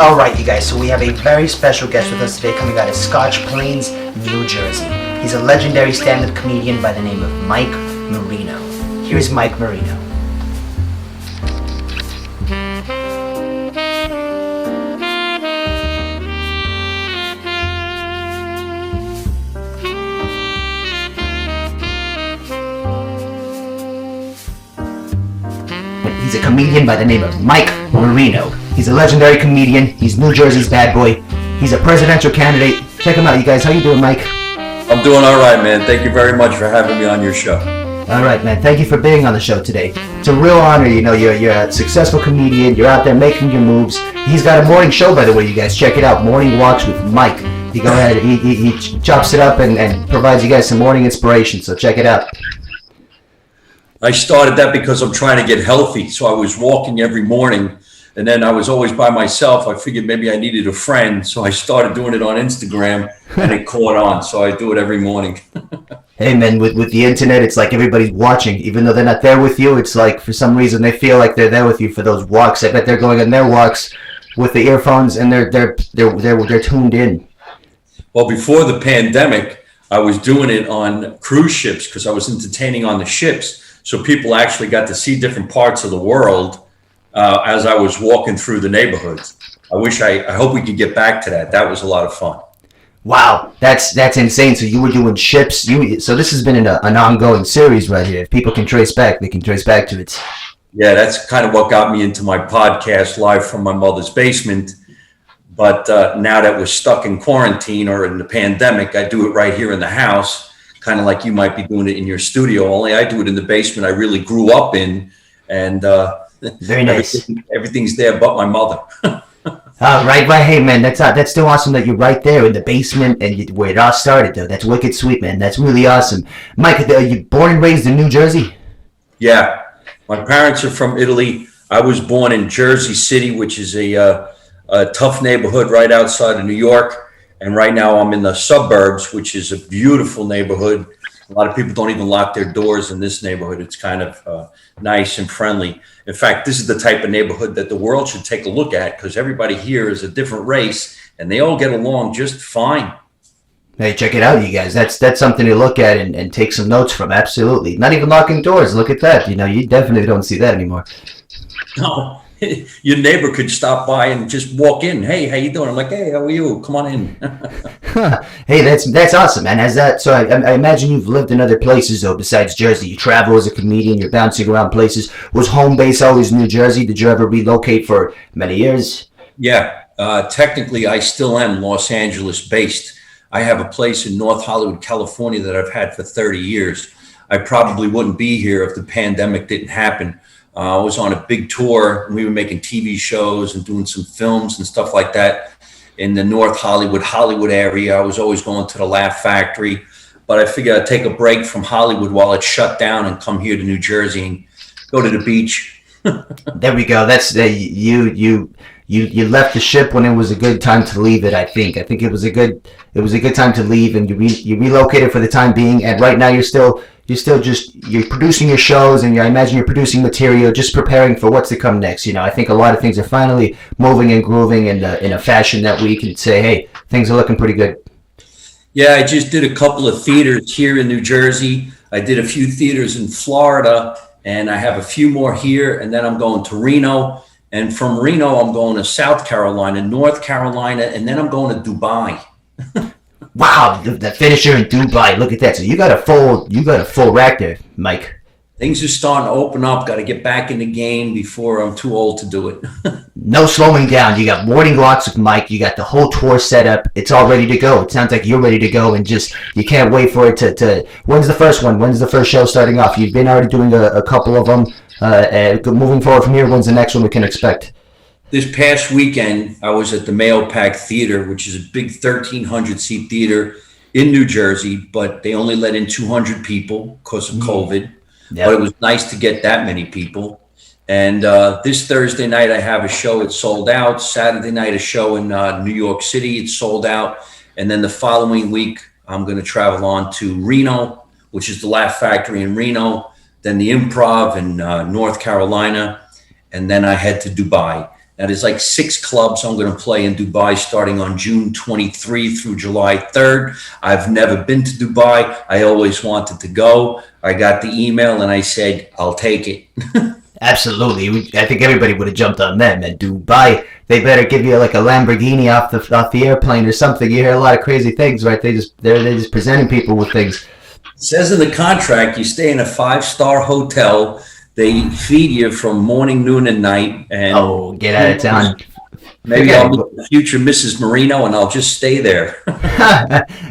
Alright, you guys, so we have a very special guest with us today coming out of Scotch Plains, New Jersey. He's a legendary stand-up comedian by the name of Mike Marino. Here's Mike Marino. He's a comedian by the name of Mike Marino. He's a legendary comedian. He's New Jersey's bad boy. He's a presidential candidate. Check him out, you guys. How you doing, Mike? I'm doing all right, man. Thank you very much for having me on your show. All right, man. Thank you for being on the show today. It's a real honor. You know, you're a successful comedian. You're out there making your moves. He's got a morning show, by the way, you guys. Check it out. Morning Walks with Mike. He go ahead. He chops it up and provides you guys some morning inspiration. So check it out. I started that because I'm trying to get healthy. So I was walking every morning, and then I was always by myself. I figured maybe I needed a friend. So I started doing it on Instagram, and it caught on. So I do it every morning. Hey, man, with the internet, it's like everybody's watching. Even though they're not there with you, it's like for some reason they feel like they're there with you for those walks. I bet they're going on their walks with the earphones, and they're tuned in. Well, before the pandemic, I was doing it on cruise ships because I was entertaining on the ships. So people actually got to see different parts of the world as I was walking through the neighborhoods. I hope we could get back to that. That was a lot of fun. Wow, that's insane. So you were doing ships. So this has been an ongoing series right here. If people can trace back, they can trace back to it. Yeah, that's kind of what got me into my podcast, Live from My Mother's Basement. But now that we're stuck in quarantine or in the pandemic, I do it right here in the house. Kind of like you might be doing it in your studio, only I do it in the basement I really grew up in, and very nice. Everything's there but my mother. Right. Hey, man, that's still awesome that you're right there in the basement and where it all started, though. That's wicked sweet, man. That's really awesome. Mike, are you born and raised in New Jersey? Yeah, my parents are from Italy. I was born in Jersey City, which is a tough neighborhood right outside of New York. And right now I'm in the suburbs, which is a beautiful neighborhood. A lot of people don't even lock their doors in this neighborhood. It's kind of nice and friendly. In fact, this is the type of neighborhood that the world should take a look at because everybody here is a different race and they all get along just fine. Hey, check it out, you guys. That's something to look at and take some notes from. Absolutely. Not even locking doors. Look at that. You know, you definitely don't see that anymore. No. Your neighbor could stop by and just walk in. Hey, how you doing? I'm like, hey, how are you? Come on in. Hey, that's awesome, man. So I imagine you've lived in other places though besides Jersey. You travel as a comedian. You're bouncing around places. Was home base always New Jersey? Did you ever relocate for many years? Yeah, technically I still am Los Angeles based. I have a place in North Hollywood, California that I've had for 30 years. I probably wouldn't be here if the pandemic didn't happen. I was on a big tour. We were making TV shows and doing some films and stuff like that in the North Hollywood area. I was always going to the Laugh Factory, but I figured I'd take a break from Hollywood while it's shut down and come here to New Jersey and go to the beach. There we go. That's you left the ship when it was a good time to leave it. I think it was a good time to leave, and you relocated for the time being. And right now you're producing your shows, and I imagine you're producing material, just preparing for what's to come next. You know, I think a lot of things are finally moving and grooving in a fashion that we can say, hey, things are looking pretty good. Yeah, I just did a couple of theaters here in New Jersey. I did a few theaters in Florida, and I have a few more here, and then I'm going to Reno. And from Reno, I'm going to South Carolina, North Carolina, and then I'm going to Dubai. Wow, the finisher in Dubai. Look at that. So you got a full rack there, Mike. Things are starting to open up. Got to get back in the game before I'm too old to do it. No slowing down. You got Morning Walks with Mike. You got the whole tour set up. It's all ready to go. It sounds like you're ready to go, and just you can't wait for it to. When's the first one? When's the first show starting off? You've been already doing a couple of them. Moving forward from here, when's the next one we can expect? This past weekend, I was at the Mayo Pack Theater, which is a big 1,300 seat theater in New Jersey, but they only let in 200 people because of COVID. But it Yep. was nice to get that many people. And this Thursday night, I have a show. It's sold out. Saturday night, a show in New York City. It's sold out. And then the following week, I'm going to travel on to Reno, which is the Laugh Factory in Reno, then the Improv in North Carolina, and then I head to Dubai. Now, there's like 6 clubs I'm going to play in Dubai starting on June 23 through July 3rd. I've never been to Dubai. I always wanted to go. I got the email and I said, I'll take it. Absolutely. I think everybody would have jumped on that, man. Dubai, they better give you like a Lamborghini off the airplane or something. You hear a lot of crazy things, right? They're just presenting people with things. It says in the contract, you stay in a 5-star hotel. They feed you from morning, noon, and night. And Oh, get out of town. maybe I'll meet the future Mrs. Marino and I'll just stay there.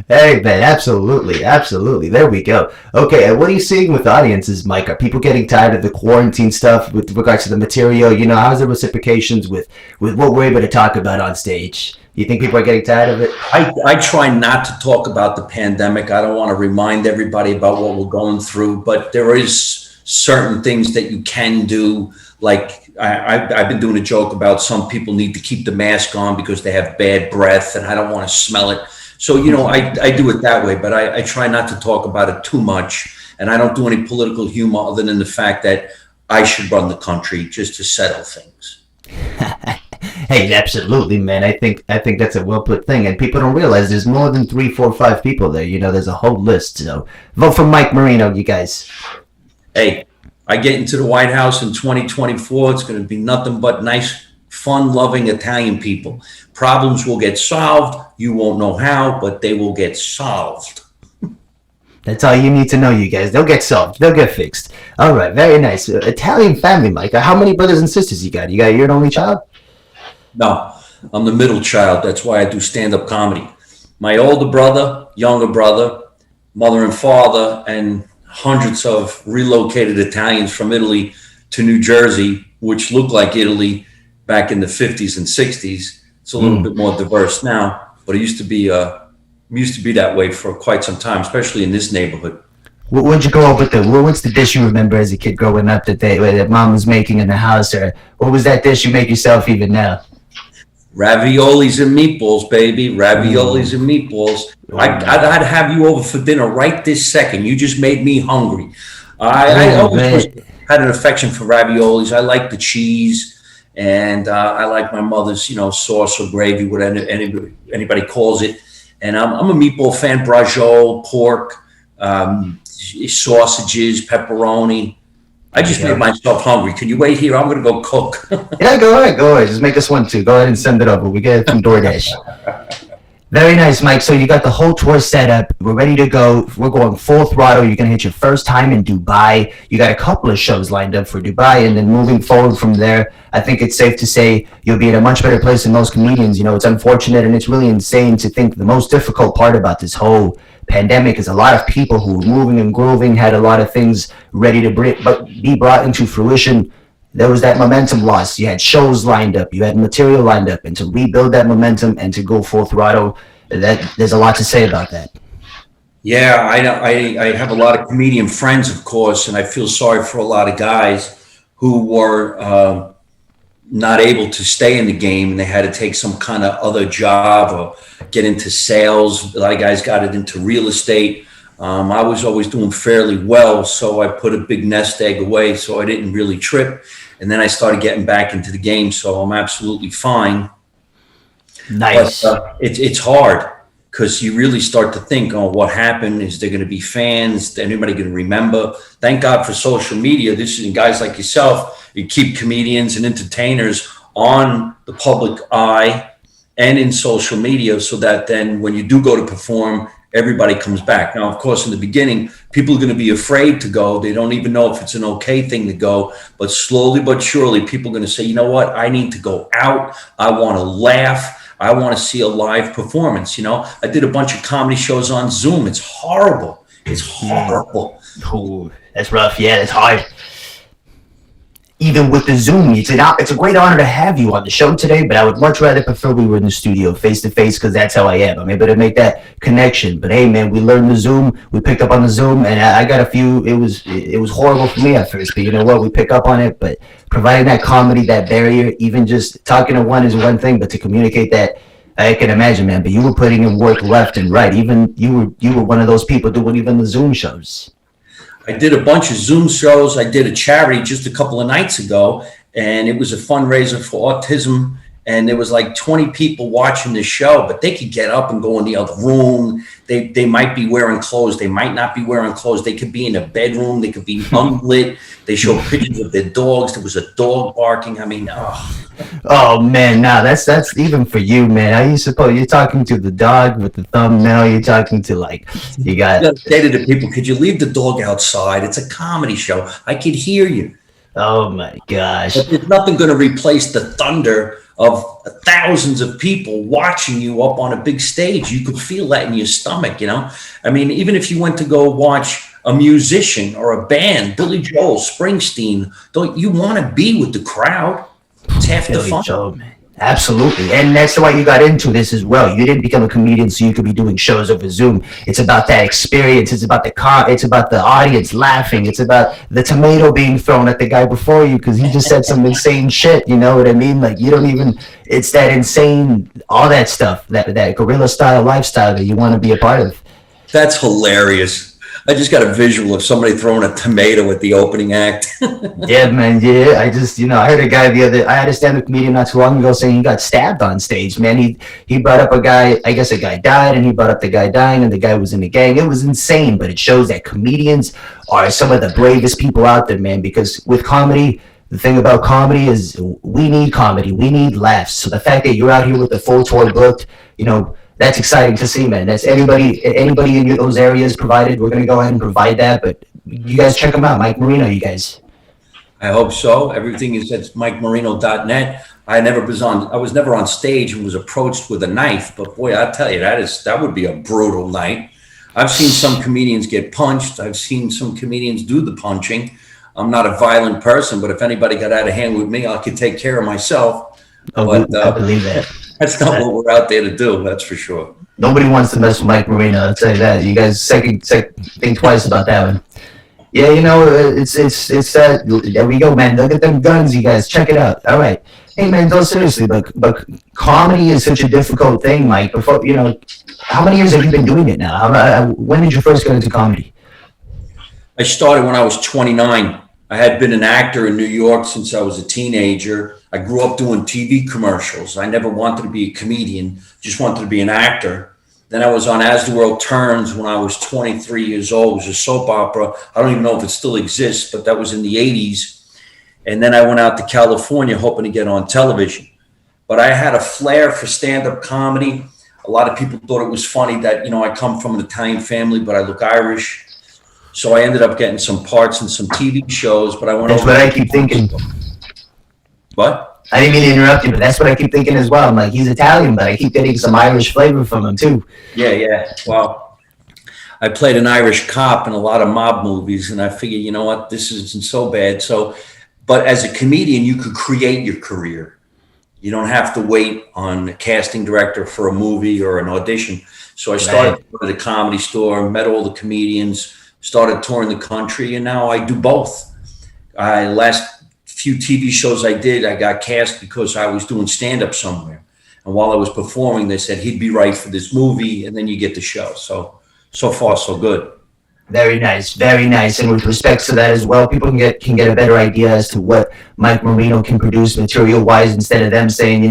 Hey, man, absolutely, absolutely. There we go. Okay, and what are you seeing with audiences, Mike? Are people getting tired of the quarantine stuff with regards to the material? You know, how's the reciprocations with what we're able to talk about on stage? You think people are getting tired of it? I try not to talk about the pandemic. I don't want to remind everybody about what we're going through, but there is certain things that you can do. Like I've been doing a joke about some people need to keep the mask on because they have bad breath and I don't want to smell it. So, you know, I do it that way, but I try not to talk about it too much. And I don't do any political humor other than the fact that I should run the country just to settle things. Hey, absolutely, man. I think that's a well put thing, and people don't realize there's more than 3, 4, 5 people there. You know, there's a whole list. So vote for Mike Marino, you guys. Hey, I get into the White House in 2024. It's going to be nothing but nice, fun, loving Italian people. Problems will get solved. You won't know how, but they will get solved. That's all you need to know, you guys. They'll get solved. They'll get fixed. All right, very nice. Italian family, Mike. How many brothers and sisters you got? You're an only child? No, I'm the middle child. That's why I do stand-up comedy. My older brother, younger brother, mother and father, and hundreds of relocated Italians from Italy to New Jersey, which looked like Italy back in the 50s and 60s. It's a little bit more diverse now, but it used to be that way for quite some time, especially in this neighborhood. What'd you go up with what's the dish you remember as a kid growing up that mom was making in the house, or what was that dish you make yourself even now? Raviolis and meatballs, baby. Raviolis and meatballs. I'd have you over for dinner right this second. You just made me hungry. I always had an affection for raviolis. I like the cheese, and I like my mother's, sauce or gravy, whatever anybody calls it. And I'm a meatball fan. Braciole, pork, sausages, pepperoni. I just made myself hungry. Can you wait here? I'm going to go cook. Yeah, go ahead. Just make us one too. Go ahead and send it over. We get it from DoorDash. Very nice, Mike. So you got the whole tour set up. We're ready to go. We're going full throttle. You're going to hit your first time in Dubai. You got a couple of shows lined up for Dubai, and then moving forward from there, I think it's safe to say you'll be in a much better place than most comedians. You know, it's unfortunate and it's really insane to think the most difficult part about this whole pandemic is a lot of people who were moving and grooving, had a lot of things ready to be brought into fruition. There was that momentum loss. You had shows lined up, you had material lined up, and to rebuild that momentum and to go full throttle, there's a lot to say about that. Yeah, I have a lot of comedian friends, of course, and I feel sorry for a lot of guys who were not able to stay in the game and they had to take some kind of other job or get into sales. A lot of guys got it into real estate. I was always doing fairly well, so I put a big nest egg away so I didn't really trip. And then I started getting back into the game, so I'm absolutely fine. Nice. But it's hard because you really start to think, oh, what happened? Is there going to be fans? Is anybody going to remember? Thank God for social media. This is guys like yourself. You keep comedians and entertainers on the public eye and in social media so that then when you do go to perform, everybody comes back. Now, of course, in the beginning, people are going to be afraid to go. They don't even know if it's an okay thing to go. But slowly but surely, people are going to say, you know what? I need to go out. I want to laugh. I want to see a live performance. I did a bunch of comedy shows on Zoom. It's horrible. It's horrible. Ooh, that's rough. Yeah, that's hard. even with the Zoom. It's a great honor to have you on the show today, but I would much rather prefer we were in the studio face to face, because that's how I am. I'm able to make that connection. But hey, man, we learned the Zoom. We picked up on the Zoom, and I got a few. It was horrible for me at first, but you know what? We pick up on it. But providing that comedy, that barrier, even just talking to one is one thing, but to communicate that, I can imagine, man. But you were putting in work left and right. Even you were one of those people doing even the Zoom shows. I did a bunch of Zoom shows. I did a charity just a couple of nights ago, and it was a fundraiser for autism. And there was like 20 people watching the show, but they could get up and go in the other room. They might be wearing clothes. They might not be wearing clothes. They could be in a bedroom. They could be unlit. They showed pictures of their dogs. There was a dog barking. I mean, Oh man, nah, that's even for you, man. How you suppose you're talking to the dog with the thumbnail? You're talking to you got. You gotta say to the people, could you leave the dog outside? It's a comedy show. I could hear you. Oh my gosh. But there's nothing going to replace the thunder of thousands of people watching you up on a big stage. You could feel that in your stomach, you know? I mean, even if you went to go watch a musician or a band, Billy Joel, Springsteen, don't you want to be with the crowd? It's half the fun. Joel, man. Absolutely. And that's why you got into this as well. You didn't become a comedian so you could be doing shows over Zoom. It's about that experience. It's about it's about the audience laughing. It's about the tomato being thrown at the guy before you because he just said some insane shit. You know what I mean? Like, you don't even, it's that insane, all that stuff, that guerrilla style lifestyle that you want to be a part of. That's hilarious. I just got a visual of somebody throwing a tomato at the opening act. Yeah, man. Yeah, I just, I heard a guy I had a stand-up comedian not too long ago saying he got stabbed on stage, man. He brought up a guy, I guess a guy died, and he brought up the guy dying, and the guy was in the gang. It was insane, but it shows that comedians are some of the bravest people out there, man, because with comedy, the thing about comedy is we need comedy. We need laughs. So the fact that you're out here with the full tour booked, that's exciting to see, man. That's anybody in those areas provided. We're going to go ahead and provide that, but you guys check them out. Mike Marino, you guys. I hope so. Everything is at MikeMarino.net. I was never on stage and was approached with a knife, but boy, I tell you, that would be a brutal night. I've seen some comedians get punched. I've seen some comedians do the punching. I'm not a violent person, but if anybody got out of hand with me, I could take care of myself. I believe that. That's not what we're out there to do. That's for sure. Nobody wants to mess with Mike Marino. I'll tell you that. You guys think twice about that one. Yeah, it's that. There we go, man. Look at them guns, you guys. Check it out. All right. Hey, man, no, seriously, but comedy is such a difficult thing, Mike. Before, how many years have you been doing it now? When did you first get into comedy? I started when I was 29. I had been an actor in New York since I was a teenager. I grew up doing TV commercials. I never wanted to be a comedian, just wanted to be an actor. Then I was on As the World Turns when I was 23 years old. It was a soap opera. I don't even know if it still exists, but that was in the 80s. And then I went out to California hoping to get on television. But I had a flair for stand-up comedy. A lot of people thought it was funny that, I come from an Italian family, but I look Irish. So I ended up getting some parts in some TV shows, but I went That's over. What I keep thinking. What? I didn't mean to interrupt you, but that's what I keep thinking as well. I'm like, he's Italian, but I keep getting some Irish flavor from him too. Yeah. Well, I played an Irish cop in a lot of mob movies, and I figured, you know what, this isn't so bad. So, but as a comedian, you could create your career. You don't have to wait on a casting director for a movie or an audition. So I started at a comedy store, met all the comedians, started touring the country, and now I do both. Last few TV shows I did, I got cast because I was doing stand-up somewhere. And while I was performing, they said, he'd be right for this movie, and then you get the show. So far, so good. Very nice, very nice. And with respect to that as well, people can get a better idea as to what Mike Marino can produce material-wise instead of them saying,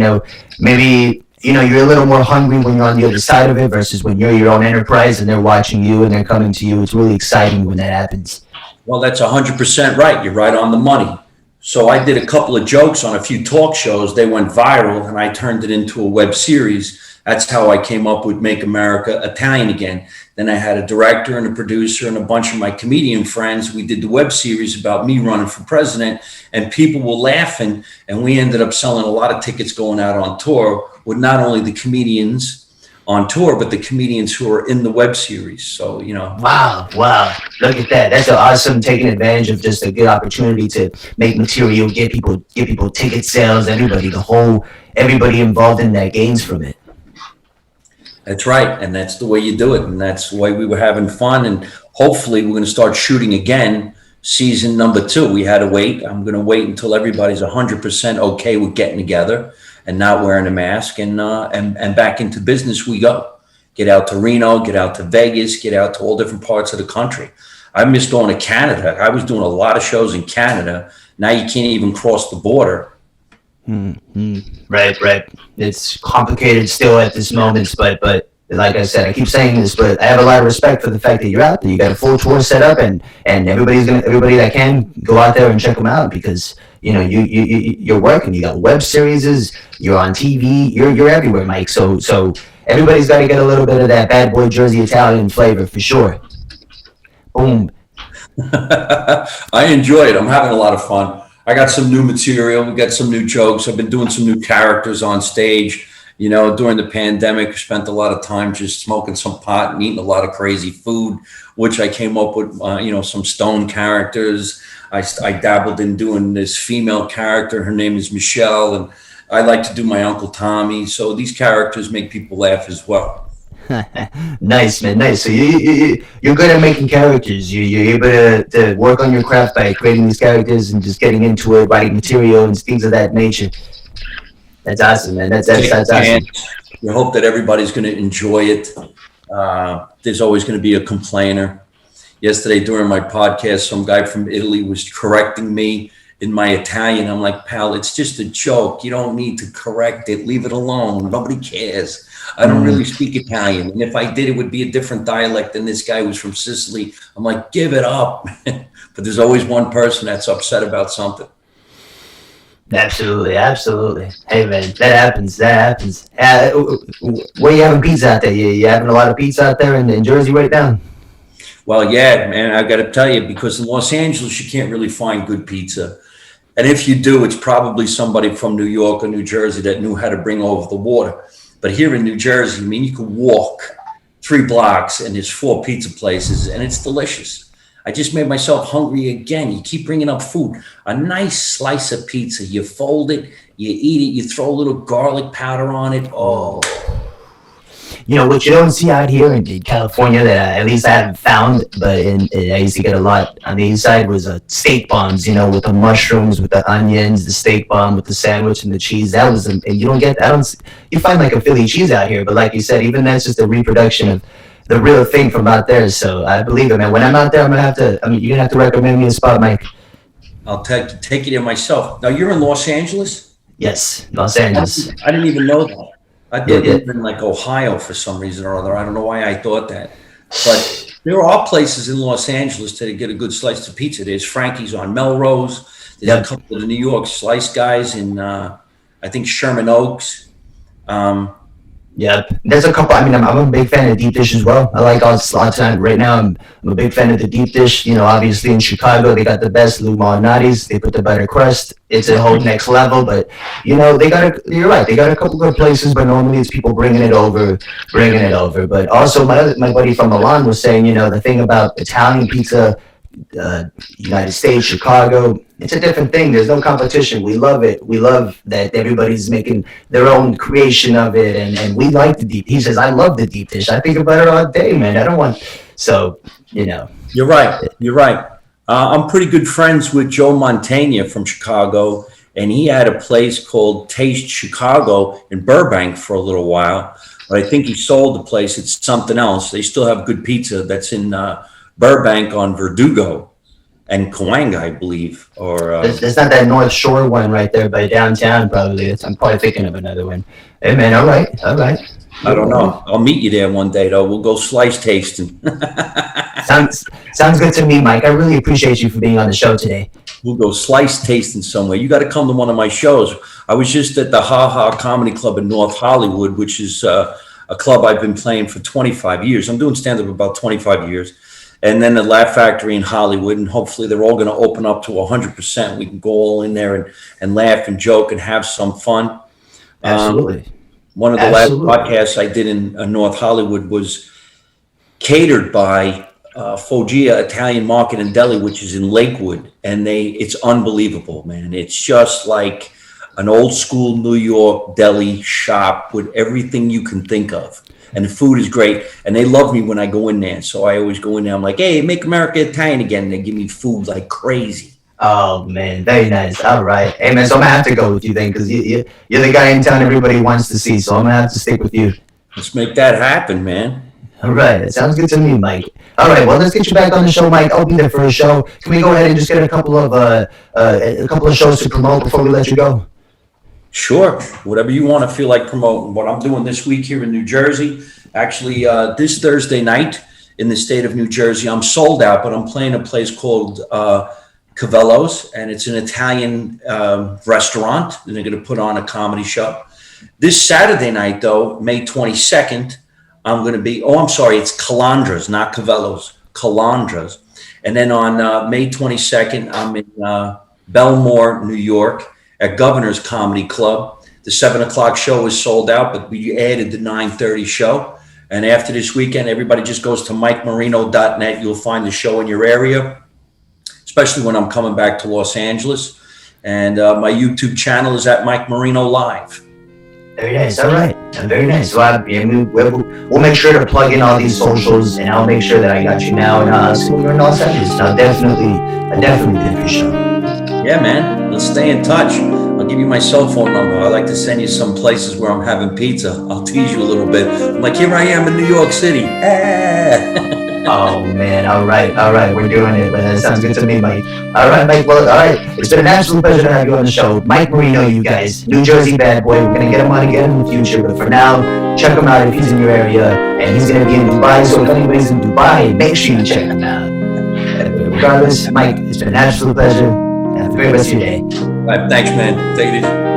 maybe you're a little more hungry when you're on the other side of it versus when you're your own enterprise and they're watching you and they're coming to you. It's really exciting when that happens. Well, that's 100% right. You're right on the money. So I did a couple of jokes on a few talk shows. They went viral, and I turned it into a web series. That's how I came up with Make America Italian Again. Then I had a director and a producer and a bunch of my comedian friends. We did the web series about me running for president, and people were laughing. And we ended up selling a lot of tickets going out on tour with not only the comedians on tour, but the comedians who are in the web series. So, Wow, wow. Look at that. That's awesome, taking advantage of just a good opportunity to make material, get people ticket sales, everybody involved in that gains from it. that's right. And that's the way you do it. And that's why we were having fun. And hopefully we're going to start shooting again. Season number 2. We had to wait. I'm going to wait until everybody's 100% okay with getting together and not wearing a mask, and back into business we go. Get out to Reno, get out to Vegas, get out to all different parts of the country. I miss going to Canada. I was doing a lot of shows in Canada. Now you can't even cross the border. Right. It's complicated still at this moment, but like I said, I keep saying this, but I have a lot of respect for the fact that you're out there. You got a full tour set up, and everybody that can go out there and check them out, because you're working. You got web series, you're on TV, you're everywhere, Mike. So everybody's got to get a little bit of that bad boy Jersey Italian flavor for sure. Boom. I enjoy it. I'm having a lot of fun. I got some new material. We got some new jokes. I've been doing some new characters on stage. During the pandemic, I spent a lot of time just smoking some pot and eating a lot of crazy food, which I came up with, some stone characters. I dabbled in doing this female character. Her name is Michelle, and I like to do my Uncle Tommy. So these characters make people laugh as well. Nice, man. Nice. So you're good at making characters. You're able to work on your craft by creating these characters and just getting into it, writing material and things of that nature. That's awesome, man. That's awesome. We hope that everybody's going to enjoy it. There's always going to be a complainer. Yesterday during my podcast, some guy from Italy was correcting me in my Italian. I'm like, pal, it's just a joke. You don't need to correct it. Leave it alone. Nobody cares. I don't really speak Italian. And if I did, it would be a different dialect than this guy who's from Sicily. I'm like, give it up. But there's always one person that's upset about something. Absolutely. Hey, man, that happens. Where you having pizza out there? You having a lot of pizza out there in Jersey right now? Well, yeah, man, I got to tell you, because in Los Angeles, you can't really find good pizza. And if you do, it's probably somebody from New York or New Jersey that knew how to bring over the water. But here in New Jersey, you can walk 3 blocks and there's 4 pizza places, and it's delicious. I just made myself hungry again. You keep bringing up food. A nice slice of pizza. You fold it, you eat it, you throw a little garlic powder on it. Oh. What you don't see out here in California that at least I haven't found, but I used to get a lot on the east side, was steak bombs, with the mushrooms, with the onions, the steak bomb with the sandwich and the cheese. That was, and you don't get, you find like a Philly cheese out here, but like you said, even that's just a reproduction of the real thing from out there. So I believe it, man. When I'm out there, you're gonna have to recommend me a spot, Mike. I'll take you there myself. Now, you're in Los Angeles? Yes, Los Angeles. I didn't even know that. I thought you were in like Ohio for some reason or other. I don't know why I thought that. But there are places in Los Angeles that get a good slice of pizza. There's Frankie's on Melrose. There's a couple of the New York slice guys in, I think, Sherman Oaks. There's a couple. I'm a big fan of deep dish as well. I like all time. Right now, I'm a big fan of the deep dish. Obviously in Chicago, they got the best Lou Malnati's. They put the butter crust. It's a whole next level. But you're right. They got a couple good places, but normally it's people bringing it over. But also, my buddy from Milan was saying, the thing about Italian pizza, United States, Chicago, it's a different thing. There's no competition. We love it. We love that everybody's making their own creation of it, and we like the deep. He says, I love the deep dish. I think about it all day, man. I don't want, You're right. I'm pretty good friends with Joe Mantegna from Chicago, and he had a place called Taste Chicago in Burbank for a little while, but I think he sold the place. It's something else. They still have good pizza that's in Burbank on Verdugo and Cahuenga, I believe. Or there's not that North Shore one right there by downtown, probably. I'm probably thinking of another one. Hey, man, all right. I don't know. I'll meet you there one day, though. We'll go slice tasting. Sounds good to me, Mike. I really appreciate you for being on the show today. We'll go slice tasting somewhere. You got to come to one of my shows. I was just at the Ha Ha Comedy Club in North Hollywood, which is a club I've been playing for 25 years. I'm doing stand-up about 25 years. And then the Laugh Factory in Hollywood, and hopefully they're all going to open up to 100%. We can go all in there and laugh and joke and have some fun. Absolutely. One of the Absolutely. last podcasts I did in North Hollywood was catered by Foggia Italian Market and Deli, which is in Lakewood, and it's unbelievable, man. It's just like an old school New York deli shop with everything you can think of. And the food is great. And they love me when I go in there. So I always go in there. I'm like, hey, make America Italian again. And they give me food like crazy. Oh man, very nice. All right, hey man, so I'm gonna have to go with you then, because you're the guy in town everybody wants to see. So I'm gonna have to stick with you. Let's make that happen, man. All right, it sounds good to me, Mike. All right, well, let's get you back on the show, Mike. Open the first show. Can we go ahead and just get a couple of shows to promote before we let you go? Sure. Whatever you want to feel like promoting. What I'm doing this week here in New Jersey, actually, this Thursday night in the state of New Jersey, I'm sold out, but I'm playing a place called Cavello's, and it's an Italian restaurant, and they're going to put on a comedy show. This Saturday night, though, May 22nd, I'm going to be, I'm sorry, it's Calandra's, not Cavello's, Calandra's. And then on May 22nd, I'm in Belmore, New York, at Governor's Comedy Club. The 7 o'clock show is sold out, but we added the 9:30 show. And after this weekend, everybody just goes to MikeMarino.net. You'll find the show in your area, especially when I'm coming back to Los Angeles. And my YouTube channel is at Mike Marino Live. Very nice. All right, very nice. So we'll make sure to plug in all these socials, and I'll make sure that I got you now. And I'll see when you're in Los Angeles. I'll definitely bid for your show. Yeah, man. Let's stay in touch. I'll give you my cell phone number. I like to send you some places where I'm having pizza. I'll tease you a little bit. I'm like, here I am in New York City. Oh man, all right, we're doing it. That sounds good to me, Mike. All right, Mike. Well, all right. It's been an absolute pleasure to have you on the show, Mike Marino. You guys, New Jersey bad boy. We're gonna get him on again in the future, but for now, check him out if he's in your area, and he's gonna be in Dubai. So if anybody's in Dubai, make sure you check him out. Regardless, Mike, it's been an absolute pleasure. Have a great rest of your day. All right, thanks, man. Take it easy.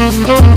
Mm-hmm.